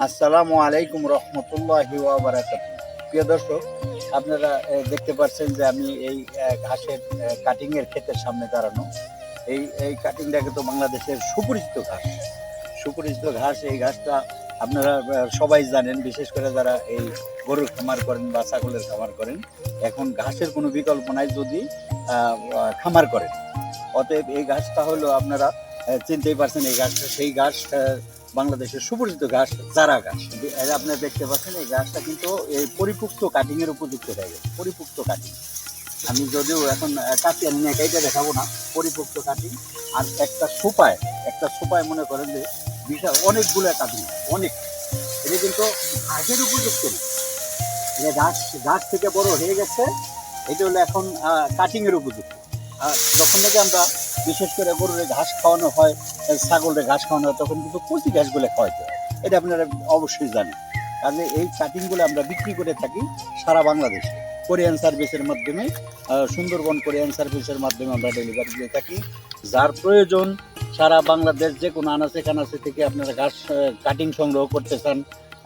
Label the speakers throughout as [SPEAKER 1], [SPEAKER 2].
[SPEAKER 1] আসসালামু আলাইকুম রহমতুল্লাহি ওয়া বারাকাতুহু। প্রিয় দর্শক, আপনারা দেখতে পাচ্ছেন যে আমি এই ঘাসের কাটিংয়ের ক্ষেতের সামনে দাঁড়ানো। এই কাটিংটা কিন্তু বাংলাদেশের সুপরিচিত ঘাস। সুপরিচিত ঘাস, এই ঘাসটা আপনারা সবাই জানেন, বিশেষ করে যারা এই গরুর খামার করেন বা ছাগলের খামার করেন। এখন ঘাসের কোনো বিকল্প নাই যদি খামার করেন। অতএব এই ঘাসটা হলো আপনারা চিনতেই পারছেন, এই ঘাসটা সেই ঘাস, বাংলাদেশের সুপরিচিত ঘাস চারা ঘাস। আপনারা দেখতে পাচ্ছেন এই ঘাসটা কিন্তু এই পরিপুক্ত কাটিংয়ের উপযুক্ত হয়ে গেছে। পরিপুক্ত কাটিং আমি যদিও এখন কাটি নিয়ে এইটা দেখাবো না। পরিপুক্ত কাটিং আর একটা সোপায় মনে করেন যে বিশাল অনেকগুলো কাটিং, অনেক। এটা কিন্তু ঘাসের উপযুক্ত না, এটা ঘাস থেকে বড় হয়ে গেছে। এটা হলো এখন কাটিংয়ের উপযুক্ত। যখন থেকে আমরা বিশেষ করে গরুরে ঘাস খাওয়ানো হয়, ছাগলের ঘাস খাওয়ানো হয়, তখন কিন্তু কচি ঘাসগুলো খাওয়াইতে হয়। এটা আপনারা অবশ্যই জানেন। কারণ এই কাটিংগুলো আমরা বিক্রি করে থাকি সারা বাংলাদেশে কোরিয়ান সার্ভিসের মাধ্যমে। সুন্দরবন কোরিয়ান সার্ভিসের মাধ্যমে আমরা ডেলিভারি দিয়ে থাকি। যার প্রয়োজন সারা বাংলাদেশ যে কোনো আনাচে কানাচে থেকে আপনারা ঘাস কাটিং সংগ্রহ করতে চান,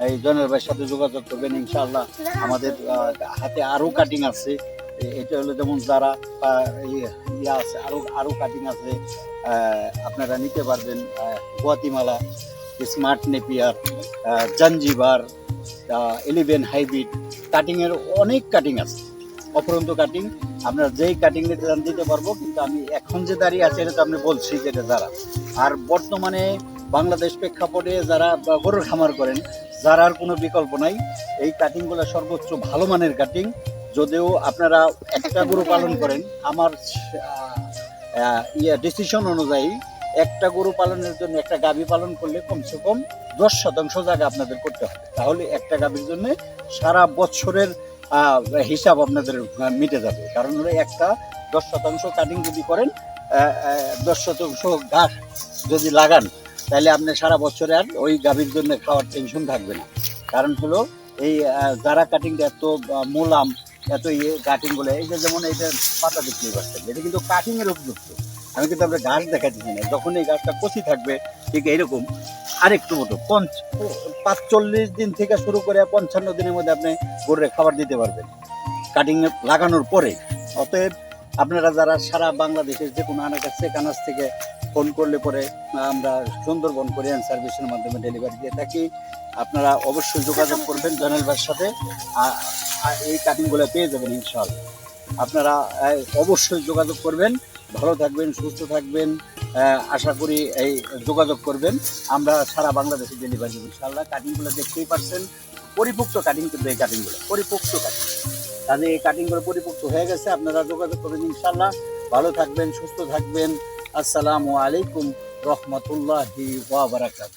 [SPEAKER 1] এই জনের ভাইয়ের সাথে যোগাযোগ করবেন। ইনশাআল্লাহ আমাদের হাতে আরও কাটিং আছে। এটা হলো যেমন যারা ইয়ে আছে, আরও কাটিং আছে, আপনারা নিতে পারবেন। Guatemala, smart Napier, Zanzibar, 11 hybrid কাটিংয়ের অনেক কাটিং আছে, অপরন্ত কাটিং। আপনারা যেই কাটিং নিতে চান দিতে পারবো। কিন্তু আমি এখন যে দাঁড়িয়ে আছে এটা তো আপনি বলছি যেটা যারা, আর বর্তমানে বাংলাদেশ প্রেক্ষাপটে যারা গরুর খামার করেন, যারার কোনো বিকল্প নাই। এই কাটিংগুলো সর্বোচ্চ ভালো মানের কাটিং। যদিও আপনারা একটা গরু পালন করেন, আমার ডিসিশন অনুযায়ী একটা গরু পালনের জন্য একটা গাভী পালন করলে কমসে কম 10% জায়গা আপনাদের করতে হবে। তাহলে একটা গাভীর জন্য সারা বছরের হিসাব আপনাদের মিটে যাবে। কারণ হলো একটা 10% কাটিং যদি করেন, 10% ঘাস যদি লাগান, তাহলে আপনি সারা বছরে আর ওই গাভীর জন্য খাওয়ার টেনশন থাকবে না। কারণ হলো এই যারা কাটিংটা এত মোলাম, এত কাটিংগুলো, এই যে যেমন এইটা পাতা দেখতে পাচ্ছেন, এটা কিন্তু কাটিংয়ের উপযুক্ত। আমি কিন্তু আপনার ঘাস দেখাচ্ছি না, যখন এই গাছটা কচি থাকবে ঠিক এইরকম আরেকটু মতো 45 দিন থেকে শুরু করে 55 দিনের মধ্যে আপনি গরুরে খাবার দিতে পারবেন কাটিং লাগানোর পরে। অতএব আপনারা যারা সারা বাংলাদেশের যে কোনো কানাচ থেকে ফোন করলে পরে আমরা সুন্দরবন কোরিয়ান সার্ভিসের মাধ্যমে ডেলিভারি দিয়ে থাকি। আপনারা অবশ্যই যোগাযোগ করবেন জয়নাল ভাইয়ের সাথে, এই কাটিংগুলো পেয়ে যাবেন ইনশাআল্লাহ। আপনারা অবশ্যই যোগাযোগ করবেন। ভালো থাকবেন, সুস্থ থাকবেন, আশা করি এই যোগাযোগ করবেন। আমরা সারা বাংলাদেশে ডেলিভারি দেবো ইনশাআল্লাহ। কাটিংগুলো দেখতেই পারছেন, পরিপুক্ত কাটিং, কিন্তু এই কাটিংগুলো পরিপুক্ত কাটিং। তাহলে এই কাটিংগুলো পরিপুক্ত হয়ে গেছে, আপনারা যোগাযোগ করবেন ইনশাআল্লাহ। ভালো থাকবেন, সুস্থ থাকবেন। আসসালামু আলাইকুম রহমতুল্লাহি ওয়া বারাকাতুহু।